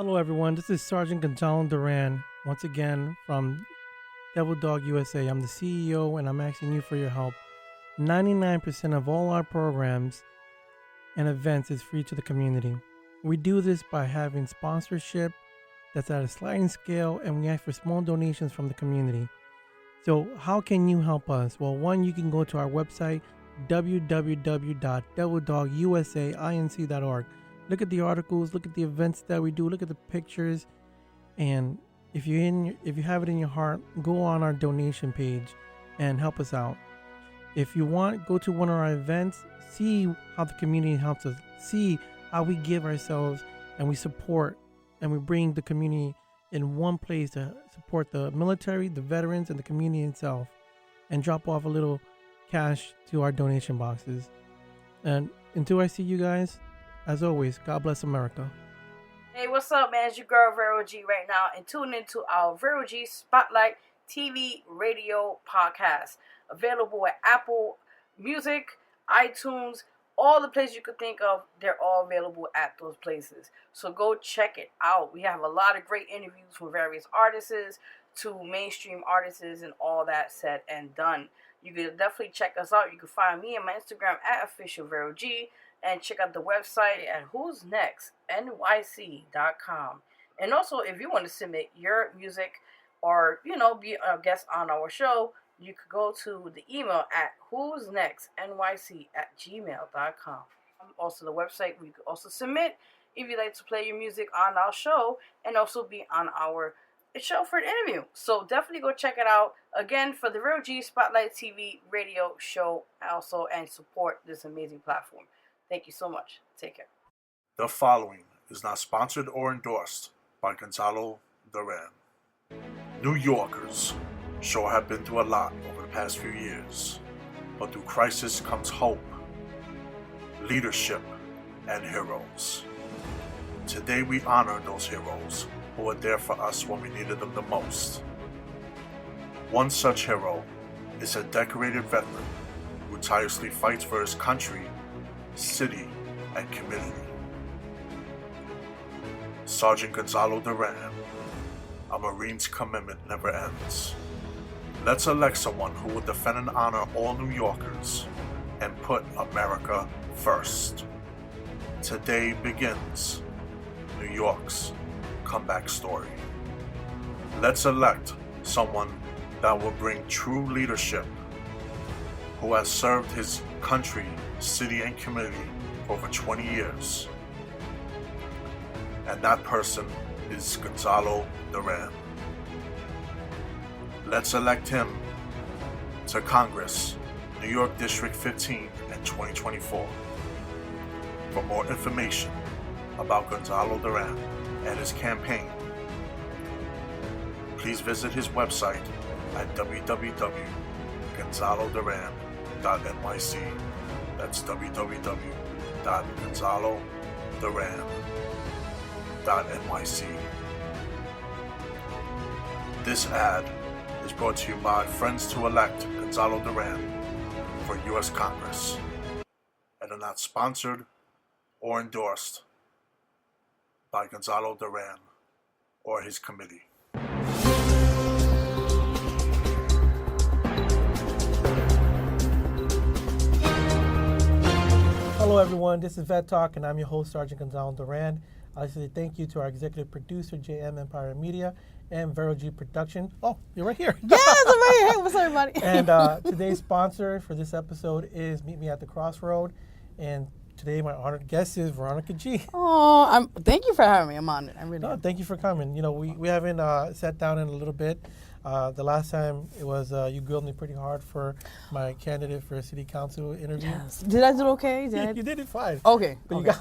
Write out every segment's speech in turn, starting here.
Hello, everyone. This is Sergeant Gonzalo Duran, once again from Devil Dog USA. I'm the CEO, and I'm asking you for your help. 99% of all our programs and events is free to the community. We do this by having sponsorship that's at a sliding scale, and we ask for small donations from the community. So how can you help us? Well, one, you can go to our website, www.devildogUSAinc.org. Look at the articles, look at the events that we do, look at the pictures, and if you have it in your heart, go on our donation page and help us out. If you want, go to one of our events, see how the community helps us, see how we give ourselves and we support and we bring the community in one place to support the military, the veterans, and the community itself, and drop off a little cash to our donation boxes. And until I see you guys, as always, God bless America. Hey, what's up, man? It's your girl, Vero G, right now, and tune into our Vero G Spotlight TV radio podcast. Available at Apple Music, iTunes, all the places you could think of, they're all available at those places. So go check it out. We have a lot of great interviews from various artists to mainstream artists and all that said and done. You can definitely check us out. You can find me on my Instagram at officialverog, and check out the website at WhosNextNYCRadio.com. And also, if you want to submit your music or, be a guest on our show, you could go to the email at WhosNextNYC@gmail.com. Also, the website where you could also submit if you'd like to play your music on our show and also be on our show for an interview. So definitely go check it out. Again, for the Vero G Spotlight TV radio show also, and support this amazing platform. Thank you so much. Take care. The following is not sponsored or endorsed by Gonzalo Duran. New Yorkers sure have been through a lot over the past few years, but through crisis comes hope, leadership, and heroes. Today we honor those heroes who were there for us when we needed them the most. One such hero is a decorated veteran who tirelessly fights for his country, city, and community. Sergeant Gonzalo Duran. A Marine's commitment never ends. Let's elect someone who will defend and honor all New Yorkers and put America first. Today begins New York's comeback story. Let's elect someone that will bring true leadership, who has served his country, city, and community for over 20 years. And that person is Gonzalo Duran. Let's elect him to Congress, New York District 15 in 2024. For more information about Gonzalo Duran and his campaign, please visit his website at www.gonzaloduran.nyc. That's www.gonzaloduran.nyc. This ad is brought to you by Friends to Elect Gonzalo Duran for U.S. Congress, and are not sponsored or endorsed by Gonzalo Duran or his committee. Hello, everyone. This is Vet Talk, and I'm your host, Sergeant Gonzalo Duran. I'd like to say thank you to our executive producer, JM Empire Media, and Vero G Production. Oh, you're right here. Yes, I'm right here. What's up, everybody? And today's sponsor for this episode is Meet Me at the Crossroad. And today, my honored guest is Veronica G. Oh, thank you for having me. I'm honored. I really am. Thank you for coming. We haven't sat down in a little bit. The last time it was you grilled me pretty hard for my candidate for a city council interview. Yes. Did I do okay? You did it fine. Okay. But okay.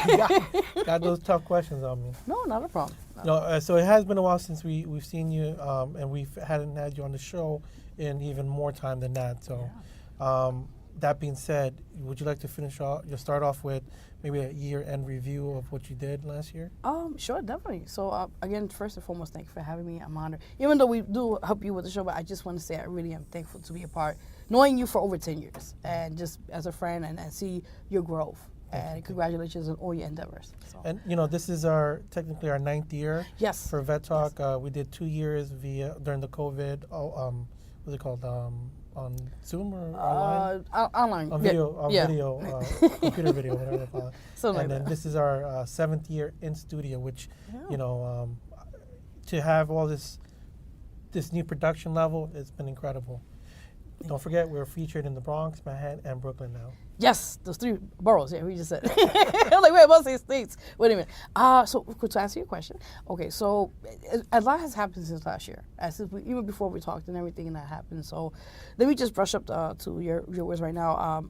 you got me. You got those tough questions on me. No, not a problem. So it has been a while since we've seen you, and we hadn't had you on the show in even more time than that. So, that being said, would you like to start off with maybe a year-end review of what you did last year? Sure, definitely. So, again, first and foremost, thank you for having me. I'm honored. Even though we do help you with the show, but I just want to say I really am thankful to be a part, knowing you for over 10 years, and just as a friend and see your growth. And congratulations on all your endeavors. So. And this is technically our 9th year. Yes. For Vet Talk. Yes. We did 2 years during the COVID. What's it called? On Zoom or online? Online. On video. Video. Computer video, whatever they call it. And then this is our 7th year in studio, which to have all this new production level, it's been incredible. Don't forget, we're featured in the Bronx, Manhattan, and Brooklyn now. Yes, those 3 boroughs. Yeah, we just said. I'm like, wait, I must say states. Wait a minute. So to answer your question, okay, so a lot has happened since last year. Even before we talked and everything that happened. So let me just brush up to your words right now.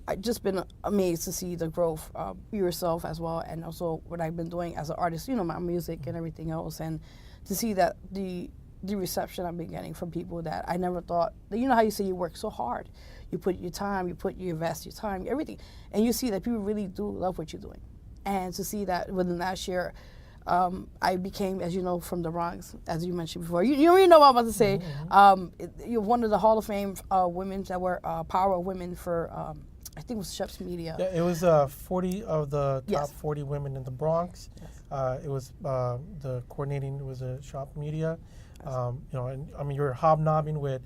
I've just been amazed to see the growth yourself as well, and also what I've been doing as an artist, my music and everything else, and to see that the reception I've been getting from people that I never thought, how you say you work so hard. You put your time, you invest your time, everything. And you see that people really do love what you're doing. And to see that within last year, I became, as you know, from the Bronx, as you mentioned before. You know what I'm about to say. You're one of the Hall of Fame women that were Power of Women for, I think it was Chef's Media. Yeah, it was 40 of the top 40 women in the Bronx. Yes. It was the coordinating was a Shop Media. And I mean, you're hobnobbing with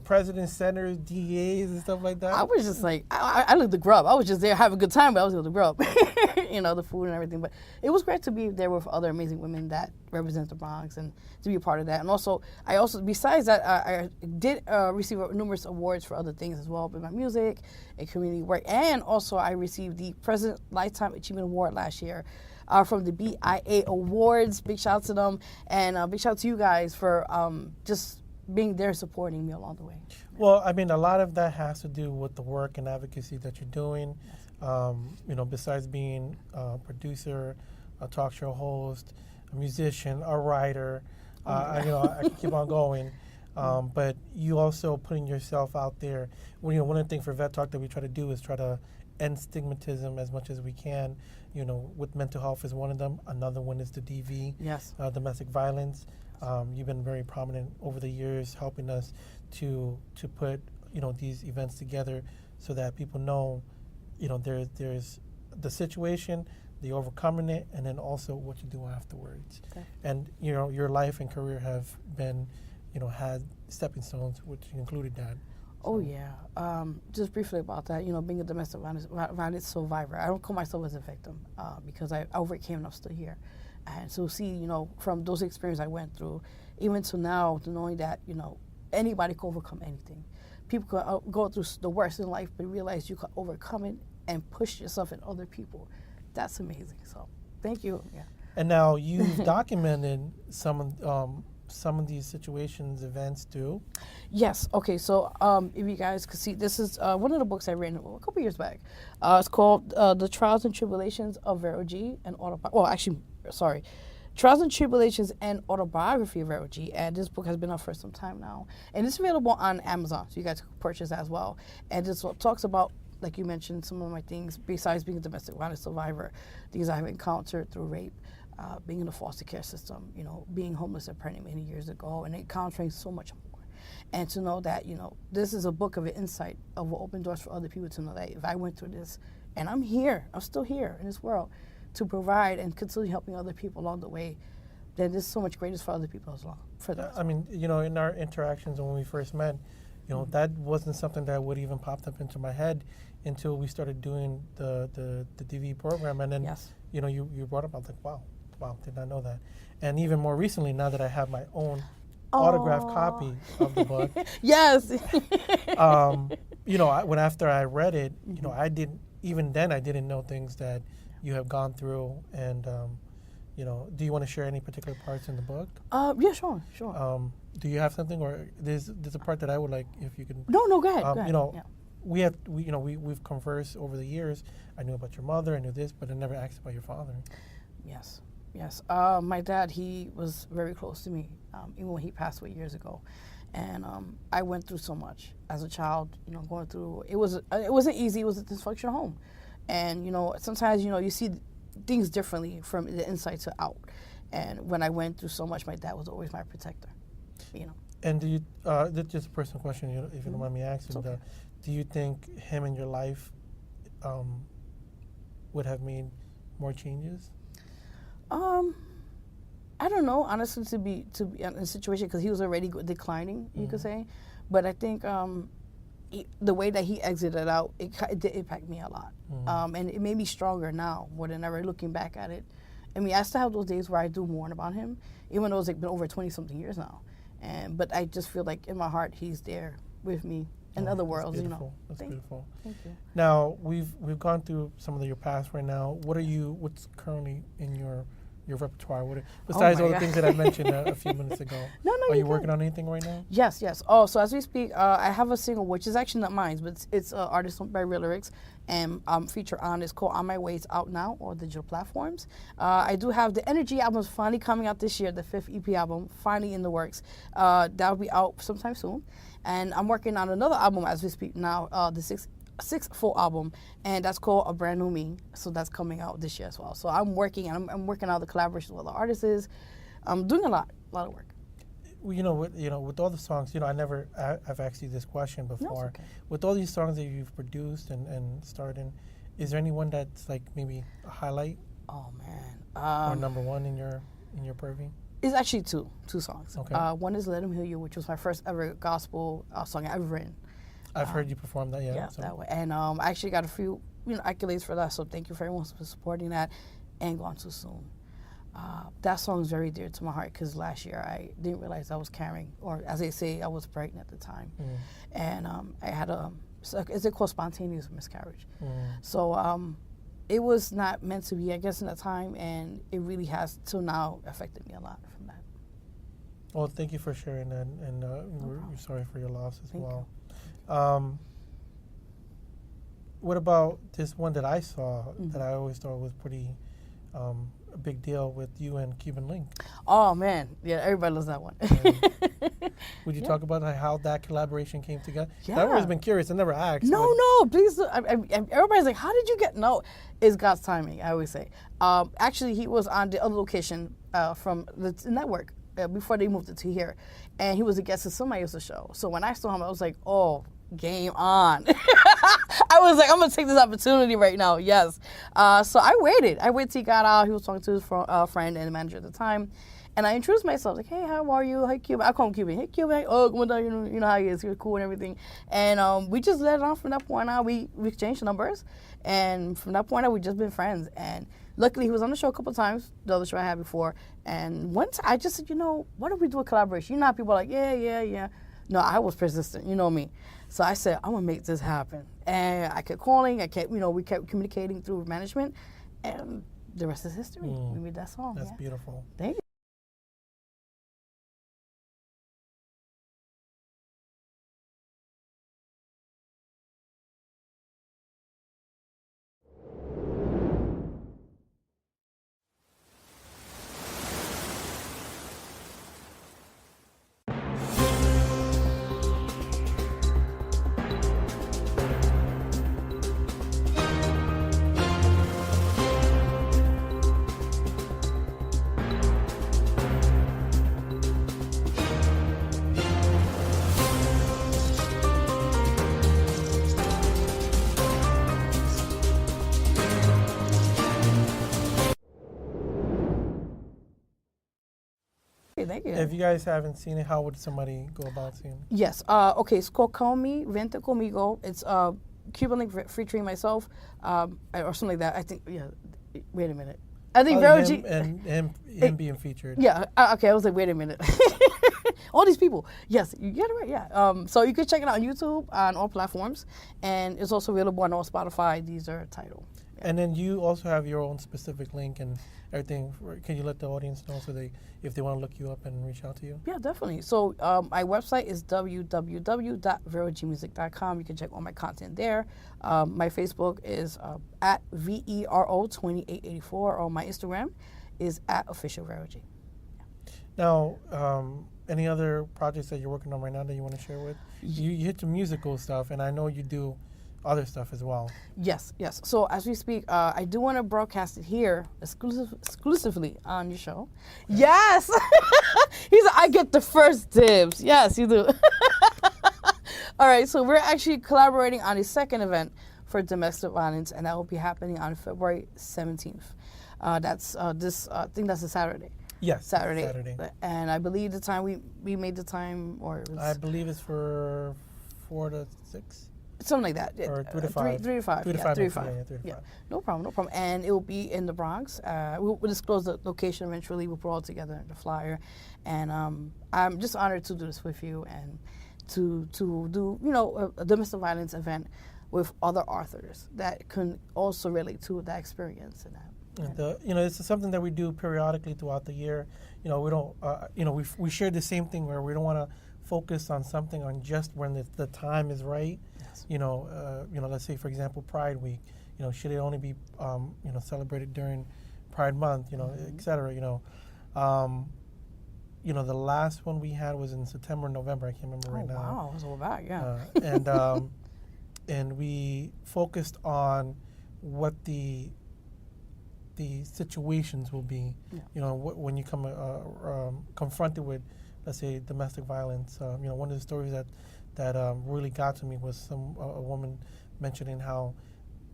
presidents, senators, DAs, and stuff like that. I was just like, I looked the grub. I was just there having a good time, but I was with the grub, the food and everything. But it was great to be there with other amazing women that represent the Bronx and to be a part of that. And also, besides that, I did receive numerous awards for other things as well, with my music and community work. And also, I received the President Lifetime Achievement Award last year. From the BIA Awards. Big shout out to them, and big shout out to you guys for just being there supporting me along the way. Well, I mean, a lot of that has to do with the work and advocacy that you're doing. Besides being a producer, a talk show host, a musician, a writer, I can keep on going. But you also putting yourself out there. One of the things for Vet Talk that we try to do is try to end stigmatism as much as we can. With mental health is one of them. Another one is the DV, domestic violence. You've been very prominent over the years, helping us to put these events together so that people know, there's the situation, the overcoming it, and then also what you do afterwards. Okay. And your life and career have been, had stepping stones, which included that. Oh, yeah. Just briefly about that, being a domestic violence survivor. I don't call myself as a victim because I overcame and I'm still here. And so see, from those experiences I went through, even to now, to knowing that, anybody can overcome anything. People can go through the worst in life, but realize you can overcome it and push yourself and other people. That's amazing. So thank you. Yeah. And now you've documented some of these situations, events too. Yes. Okay. So if you guys could see, this is one of the books I read a couple years back. It's called The Trials and Tribulations of Vero G and Trials and Tribulations and Autobiography of Vero G. And this book has been out for some time now. And it's available on Amazon, so you guys can purchase that as well. And this talks about, like you mentioned, some of my things, besides being a domestic violence survivor, things I've encountered through rape, being in the foster care system, being homeless and pregnant many years ago, and encountering so much more. And to know that, this is a book of an insight of what open doors for other people to know that if I went through this, and I'm still here in this world, to provide and continue helping other people along the way, then there's so much greatness for other people as well. I mean, in our interactions when we first met, that wasn't something that would even popped up into my head until we started doing the DV program. And then, you brought up, I was like, wow, did not know that. And even more recently, now that I have my own autographed copy of the book. Yes. When after I read it, I didn't know things that you have gone through. And, do you want to share any particular parts in the book? Yeah, sure. Do you have something, or there's a part that I would like if you can. No, go ahead. We've conversed over the years. I knew about your mother, I knew this, but I never asked about your father. Yes. My dad, he was very close to me, even when he passed away years ago. And I went through so much as a child, going through, it wasn't easy, it was a dysfunctional home. And, sometimes, you see things differently from the inside to out. And when I went through so much, my dad was always my protector, And do you, this is just a personal question, if you don't mind me asking, okay. Do you think him in your life would have made more changes? I don't know, honestly, to be in a situation, because he was already declining, you could say. But I think the way that he exited out, it did impact me a lot. And it made me stronger now more than ever, looking back at it. I mean, I still have those days where I do mourn about him, even though it's like been over 20-something years now. But I just feel like in my heart, he's there with me in other worlds, you know. That's beautiful. Thank you. Now, we've gone through some of your past right now. What's currently in your repertoire? Besides all the things that I mentioned a few minutes ago. No, Are you working on anything right now? Yes. Oh, so as we speak, I have a single, which is actually not mine, but it's artist by Real Lyrics, and featured on, it's called On My Way. It's out now on digital platforms. I do have the Energy album finally coming out this year, the 5th EP album, finally in the works. That'll be out sometime soon. And I'm working on another album as we speak now, the sixth full album, and that's called A Brand New Me. So that's coming out this year as well. So I'm working, and I'm working on the collaborations with the artists. I'm doing a lot of work. Well, with all the songs, I've asked you this question before. No, it's okay. With all these songs that you've produced and starred in, is there anyone that's like maybe a highlight? Oh man. Or number one in your purview? It's actually two songs. Okay. One is Let Him Heal You, which was my first ever gospel song I ever written. I've heard you perform that, yeah. Yeah, that way. And I actually got a few accolades for that, so thank you for everyone for supporting that. And Gone Too Soon. That song is very dear to my heart, because last year I didn't realize I was carrying, or as they say, I was pregnant at the time. And I had it's called spontaneous miscarriage. So it was not meant to be, I guess, in that time, and it really has, till now, affected me a lot from that. Well, thank you for sharing that, and we're sorry for your loss as well. What about this one that I saw that I always thought was pretty a big deal with you and Cuban Link? Oh man, yeah, everybody loves that one. Would you talk about how that collaboration came together? Yeah. I've always been curious. I never asked. No, please. Everybody's like, how did you get? No, it's God's timing. I always say. Actually, he was on the other location from the network before they moved it to here, and he was a guest of somebody else's show. So when I saw him, I was like, oh, game on. I was like, I'm going to take this opportunity right now. Yes. So I waited till he got out. He was talking to his friend and the manager at the time. And I introduced myself, like, hey, how are you? Hey, Cuban. I call him Cuban. Hey, Cuban. Oh, come on, you know how he is. He was cool and everything. And we just let it on from that point on. We exchanged numbers. And from that point on, we've just been friends. And luckily, he was on the show a couple of times, the other show I had before. And once I just said, why don't we do a collaboration? You know how people are like, yeah. No, I was persistent. You know me. So I said, I'm going to make this happen. And I kept calling. We kept communicating through management. And the rest is history. We made that song. That's beautiful. Thank you. Thank you. If you guys haven't seen it, how would somebody go about seeing it? Yes. Okay, it's called Call Me, Vente Conmigo. It's Cuban Link featuring myself, or something like that. I think, wait a minute. I think Vero G. And him being featured. Yeah, okay, I was like, wait a minute. All these people. Yes, you get it right, yeah. So you can check it out on YouTube, on all platforms, and it's also available on all Spotify, Deezer, Tidal. Yeah. And then you also have your own specific link and everything. Can you let the audience know if they want to look you up and reach out to you? Yeah, definitely. So my website is www.verogmusic.com. You can check all my content there. My Facebook is at VERO2884, or my Instagram is at @officialverog. Yeah. Now, any other projects that you're working on right now that you want to share with? You hit the musical stuff, and I know you do other stuff as well. Yes. So as we speak, I do want to broadcast it here exclusively on your show. Okay. Yes! He's like, I get the first dibs. Yes, you do. All right, so we're actually collaborating on a second event for domestic violence, and that will be happening on February 17th. That's this. I think that's a Saturday. Yes. Saturday. And I believe the time we made the time, or it was, I believe it's for 4 to 6. Something like that. Or 3 to 5. 3 to 5. 3 to 5. 3 to 5. Yeah, 3 to 5. Yeah. No problem. And it will be in the Bronx. We'll disclose the location eventually. We'll put all together the flyer. And I'm just honored to do this with you and to do, a domestic violence event with other authors that can also relate to that experience and that. It's something that we do periodically throughout the year. We don't, we share the same thing where we don't want to focus on something on just when the time is right. Yes. Let's say, for example, Pride Week. Should it only be, celebrated during Pride Month? Et cetera. The last one we had was in September, November. I can't remember right now. Wow, it was all back, yeah. And we focused on what the situations will be. Yeah. When you come confronted with, let's say, domestic violence. One of the stories that really got to me was a woman mentioning how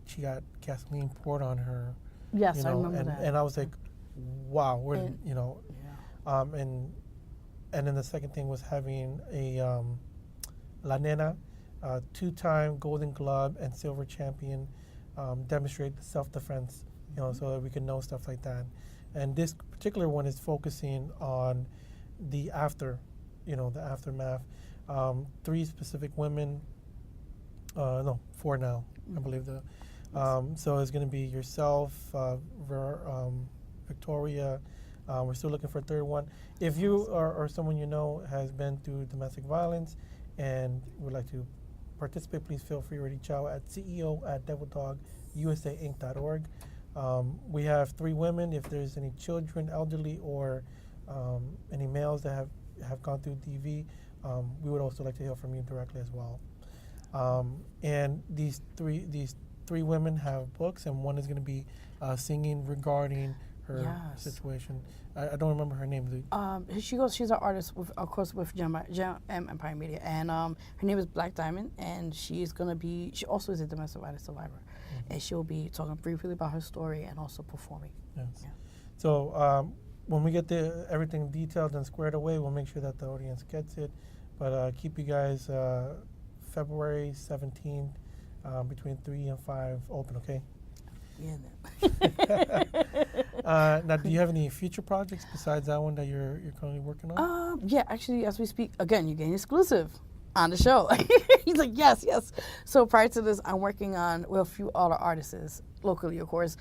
she got gasoline poured on her. Yes, I remember that. And I was like, wow, and then the second thing was having a La Nena, 2-time Golden Glove and Silver Champion, demonstrate self-defense, so that we can know stuff like that. And this particular one is focusing on the aftermath. 3 specific women, 4 now, I believe. So it's going to be yourself, Victoria. We're still looking for a third one. If you or someone has been through domestic violence and would like to participate, please feel free to reach out at ceo@devildogusainc.org. We have 3 women. If there's any children, elderly, or any males that have gone through DV, we would also like to hear from you directly as well. And these three women have books, and one is going to be singing regarding her situation. I don't remember her name. She's an artist, of course, with Gem Empire Media, and her name is Black Diamond, and she also is a domestic violence survivor, and she'll be talking briefly about her story and also performing. Yes. Yeah. So when we get everything detailed and squared away, we'll make sure that the audience gets it. But keep you guys February 17th between 3 and 5 open, okay? Yeah. Now, do you have any future projects besides that one that you're currently working on? Yeah, actually, as we speak, again, you're getting exclusive on the show. He's like, yes. So prior to this, I'm working on with a few other artists, locally, of course,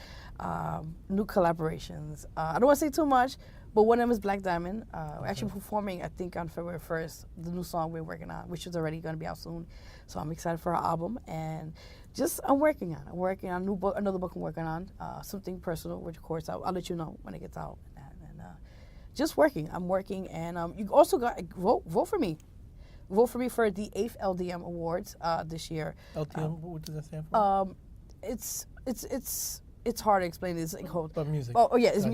new collaborations. I don't want to say too much, but one of them is Black Diamond. We're actually performing, I think, on February 1st, the new song we're working on, which is already going to be out soon. So I'm excited for our album, and I'm working on another book I'm working on, something personal, which of course I'll let you know when it gets out. And just working. I'm working, and you also got vote for me. Vote for me for the 8th LDM Awards this year. LDM, what does that stand for? It's hard to explain. It's like but music. Oh yeah, it's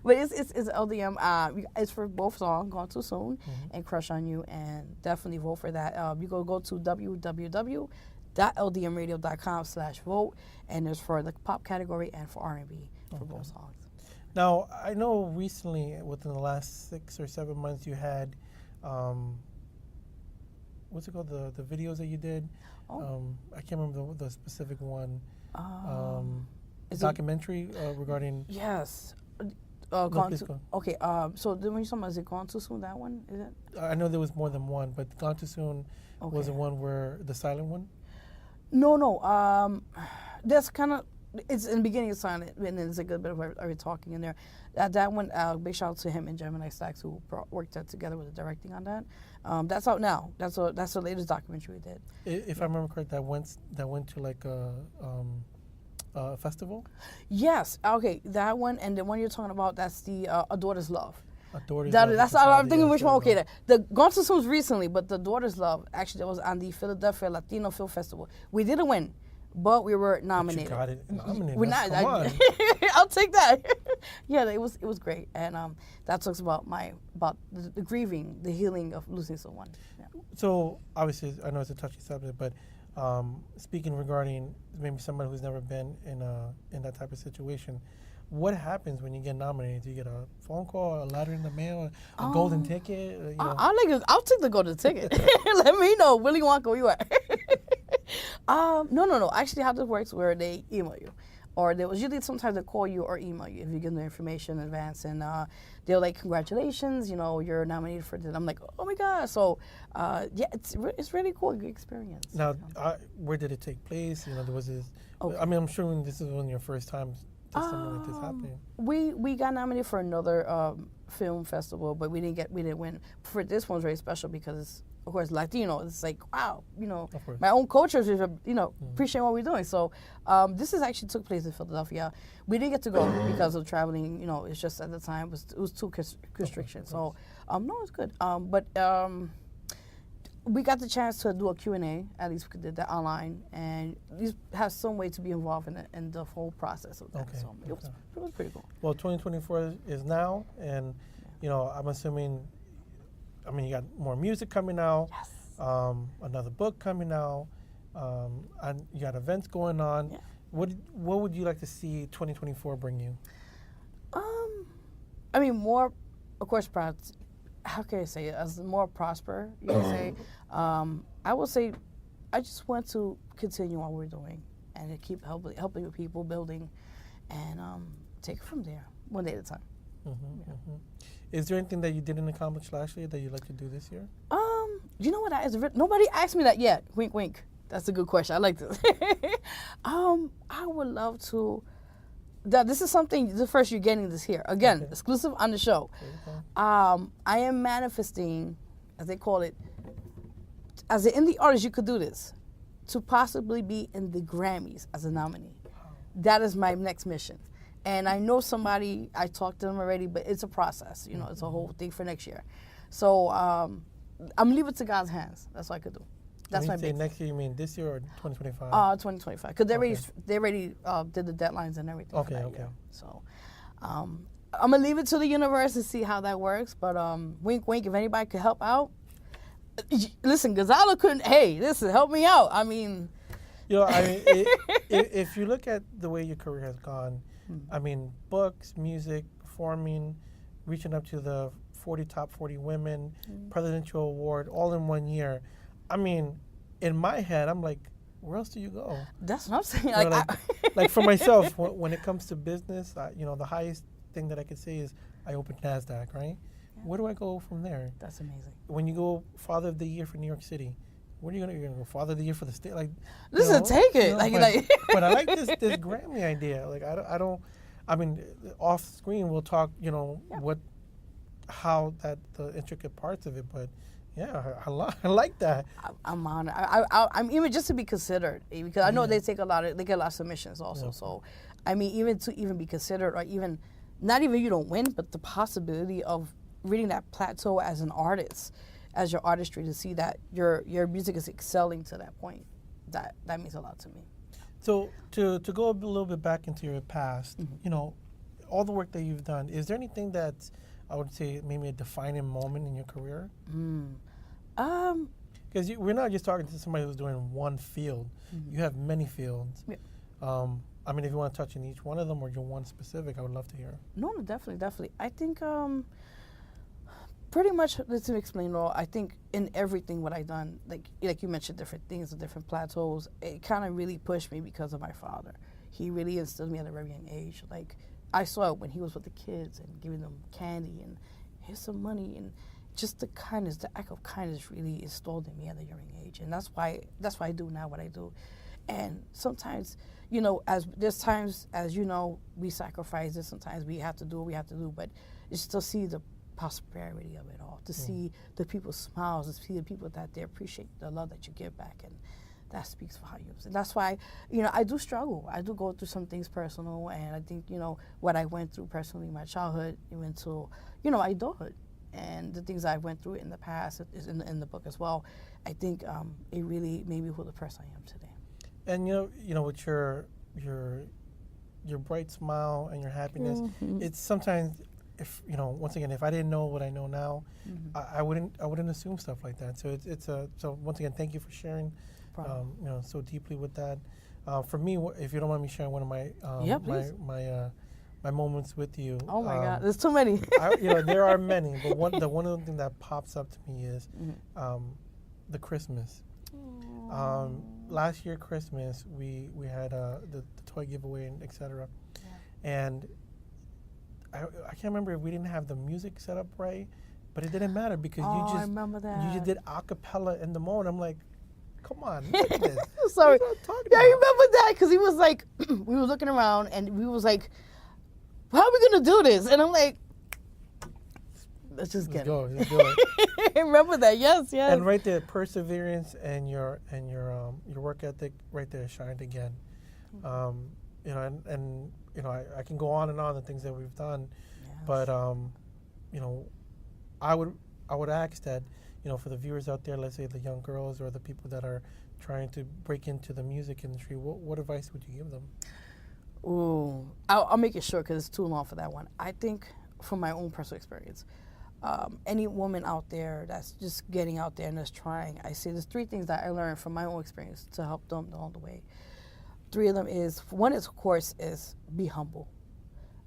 but it's LDM. It's for both songs, Gone Too Soon and Crush on You, and definitely vote for that. You go to www.ldmradio.com/vote, and there's for the pop category and for R&B for both songs. Now, I know recently, within the last 6 or 7 months, you had what's it called? The videos that you did. I can't remember the specific one. Documentary regarding. Yes. So when you're talking about, is it Gone Too Soon? That one, is it? I know there was more than one, but Gone Too Soon was the one where the silent one. No. That's kind of. It's in the beginning it's silent, and then there's a good bit of every talking in there. That one, big shout out to him and Gemini Stacks who worked that together with the directing on that. That's out now. That's the latest documentary we did. If I remember correct, that went to like a festival. Yes. Okay, that one, and the one you're talking about, that's the A Daughter's Love. That's I'm thinking which one. Okay, the Gone Too Soon was recently, but The Daughter's Love actually that was on the Philadelphia Latino Film Festival. We didn't win, but we were nominated. But you got it nominated. We're not. Come on. I'll take that. Yeah, it was great, and that talks about the grieving, the healing of losing someone. Yeah. So obviously, I know it's a touchy subject, but speaking regarding maybe somebody who's never been in that type of situation, what happens when you get nominated? Do you get a phone call, a letter in the mail, a golden ticket? You know? I'll take the golden ticket. Let me know. Willy Wonka, where you at? No. Actually, how this works, where they email you, or they was usually sometimes they call you or email you if you give them the information in advance, and they're like, congratulations, you're nominated for this. I'm like, oh my god. So yeah, it's really cool experience. Now, where did it take place? There was this. Okay. I mean, I'm sure this is one of your first times that something like this happening. We got nominated for another film festival, but we didn't win. For this one's very special because, of course, Latino. It's like, wow, my own culture is, appreciate what we're doing. So this actually took place in Philadelphia. We didn't get to go because of traveling. It's just at the time it was too restrictions. So no, it's good. But we got the chance to do a Q&A. At least we did that online, and at least have some way to be involved in the whole process of that. Okay. So it was pretty cool. Well, 2024 is now, and I'm assuming. I mean, you got more music coming out. Yes. Another book coming out. And you got events going on. Yeah. What would you like to see 2024 bring you? I mean, more, of course, how can I say it? As more prosper, you can say. I will say, I just want to continue what we're doing and to keep helping with people, building, and take it from there, one day at a time. Mm-hmm, yeah. Mm-hmm. Is there anything that you didn't accomplish last year that you'd like to do this year? You know what? Nobody asked me that yet. Wink, wink. That's a good question. I like this. I would love to. This is something. The first you're getting this here again, okay. Exclusive on the show. Okay. I am manifesting, as they call it, as an indie artist. You could do this, to possibly be in the Grammys as a nominee. Wow. That is my next mission. And I know somebody, I talked to them already, but it's a process. It's a whole thing for next year. So I'm leaving it to God's hands. That's what I could do. That's my big. Next year, you mean this year or 2025? 2025. Because they already did the deadlines and everything. Okay, okay. Year. So I'm going to leave it to the universe and see how that works. But wink, wink, if anybody could help out. Listen, Gonzalo couldn't, listen, help me out. I mean. If you look at the way your career has gone, I mean, books, music, performing, reaching up to the top 40 women, presidential award, all in 1 year. I mean, in my head, I'm like, where else do you go? That's what I'm saying. Like for myself, when it comes to business, the highest thing that I could say is I opened NASDAQ, right? Yeah. Where do I go from there? That's amazing. When you go Father of the Year for New York City, where are you're gonna go Father of the Year for the state? Like, listen, take it. But I like this Grammy idea. Like, I don't. I mean, off screen we'll talk. How the intricate parts of it. But yeah, I like that. I'm honored. I'm even just to be considered, because I know they get a lot of submissions also. Yeah. So, I mean, even to be considered, or even not even you don't win, but the possibility of reaching that plateau as an artist. As your artistry, to see that your music is excelling to that point, that means a lot to me. So to go a little bit back into your past, all the work that you've done, is there anything that I would say maybe a defining moment in your career? Because we're not just talking to somebody who's doing one field. Mm-hmm. You have many fields. Yeah. I mean, if you want to touch on each one of them or you're one specific, I would love to hear. No, definitely. I think. Pretty much, let's explain all. I think in everything what I've done, like you mentioned, different things, different plateaus, it kind of really pushed me because of my father. He really instilled me at a very young age. Like, I saw it when he was with the kids and giving them candy and here's some money, and just the kindness, the act of kindness really installed in me at a young age. And that's why I do now what I do. And sometimes, as there's times, as we sacrifice it. Sometimes we have to do what we have to do, but it's still see the prosperity of it all, to see the people's smiles, to see the people that they appreciate the love that you give back, and that speaks volumes. And that's why, I do struggle. I do go through some things personal, and I think, what I went through personally in my childhood, even to, adulthood, and the things I went through in the past is in the book as well. I think it really made me who the person I am today. And with your bright smile and your happiness, it's sometimes. Once again, if I didn't know what I know now, I wouldn't assume stuff like that. So so once again, thank you for sharing problem. So deeply with that. For me, if you don't mind me sharing one of my please. my moments with you. Oh my God, there's too many. There are many, but one of the things that pops up to me is the Christmas. Last year Christmas, we had the toy giveaway and etc. Yeah. And I can't remember if we didn't have the music set up right, but it didn't matter because I remember that. you just did a cappella in the moment. I'm like, come on, look at this. Sorry. Yeah, I remember that because he was like, we were looking around and we was like, how are we gonna do this? And I'm like, let's just get go. it. Let's do it. I remember that. Yes. And right there, perseverance and your work ethic right there shined again. I can go on and on the things that we've done, but I would ask that, for the viewers out there, let's say the young girls or the people that are trying to break into the music industry, what advice would you give them? Ooh, I'll make it short because it's too long for that one. I think from my own personal experience, any woman out there that's just getting out there and that's trying, I say there's 3 things that I learned from my own experience to help them along the way. 3 of them is, one is, of course, is be humble.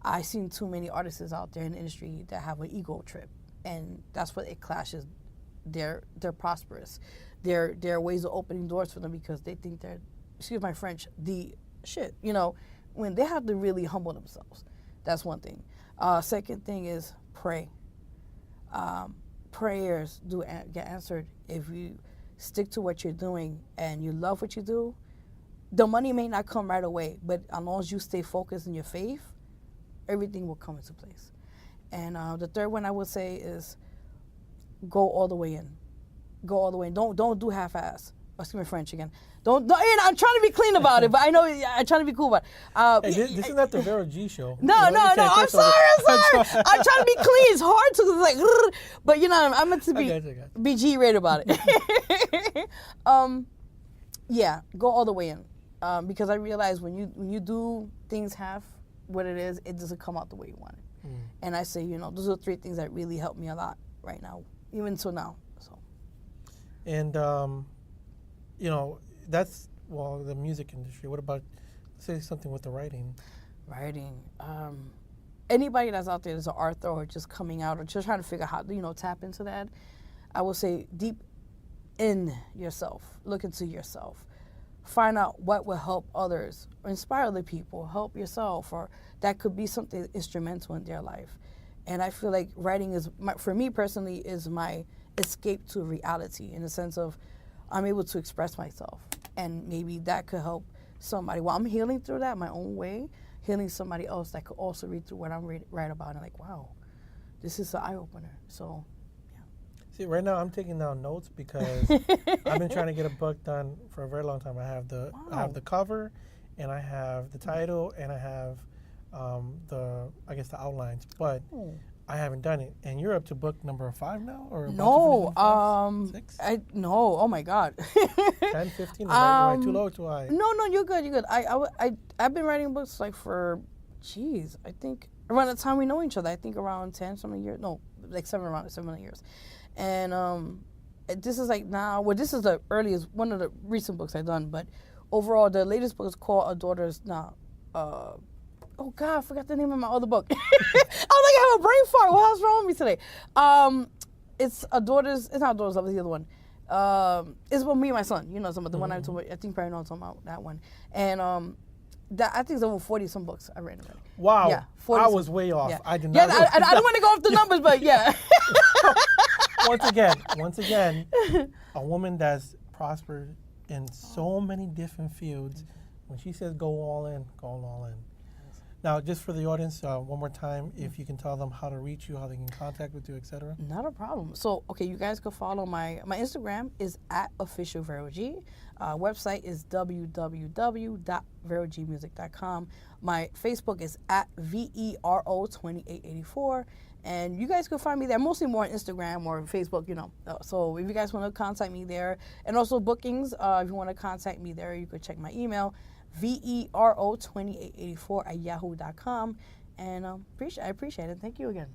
I've seen too many artists out there in the industry that have an ego trip, and that's what it clashes. They're prosperous. There are ways of opening doors for them because they think they're, excuse my French, the shit, when they have to really humble themselves. That's one thing. Second thing is pray. Prayers do get answered if you stick to what you're doing and you love what you do. The money may not come right away, but as long as you stay focused in your faith, everything will come into place. And the third one I would say is go all the way in. Go all the way in. Don't do half-ass. Excuse me, French again. Don't. I'm trying to be clean about it, but I know I'm trying to be cool about it. This is not the Vero G show. No. I'm sorry. I'm trying to be clean. It's hard to like, but I'm meant to be G-rated about it. Yeah, go all the way in, because I realize when you do things half what it is, it doesn't come out the way you want it. And I say, those are 3 things that really help me a lot right now, even till now. So. And that's the music industry. What about, say something with the writing? Writing. Anybody that's out there that's an author or just coming out or just trying to figure out how to tap into that, I will say deep in yourself. Look into yourself. Find out what will help others, or inspire other people, help yourself, or that could be something instrumental in their life. And I feel like writing is, for me personally, is my escape to reality in the sense of I'm able to express myself. And maybe that could help somebody. While I'm healing through that my own way, healing somebody else that could also read through what I'm write about and like, wow, this is an eye-opener. So, yeah. See, right now I'm taking down notes because I've been trying to get a book done for a very long time. I have the cover, and I have the title, and I have the outlines, but I haven't done it. And you're up to book number 5 now, or no? 6? No. Oh my God. 10, 15. Am I too low or too high? No, you're good. You're good. I've been writing books like for, I think around the time we know each other. I think around 10 something years. No, like 7 years. And this is like now. Well, this is the earliest one of the recent books I've done. But overall, the latest book is called A Daughter's Now. Oh God, I forgot the name of my other book. I was like, I have a brain fart. What's wrong with me today? It's A Daughter's. It's not A Daughter's Love. It's the other one. It's about me and my son. Some of the one I told. I think probably know talking about that one. And that I think it's over 40 some books I read already. Wow. Yeah, I was way off. Yeah. I did Yeah, not. I don't want to go off the numbers, but yeah. Once again, a woman that's prospered in so many different fields. When she says go all in, go all in. Now, just for the audience, one more time, if you can tell them how to reach you, how they can contact with you, etc. Not a problem. So, okay, you guys can follow my Instagram is @officialverog. Website is www.verogmusic.com. My Facebook is @VERO2884. And you guys can find me there, mostly more on Instagram or Facebook, So if you guys want to contact me there, and also bookings, if you want to contact me there, you could check my email, VERO2884@yahoo.com. And I appreciate it. Thank you again.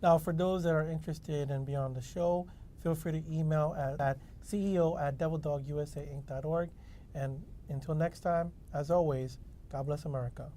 Now, for those that are interested and be on the show, feel free to email at ceo@devildogusainc.org. And until next time, as always, God bless America.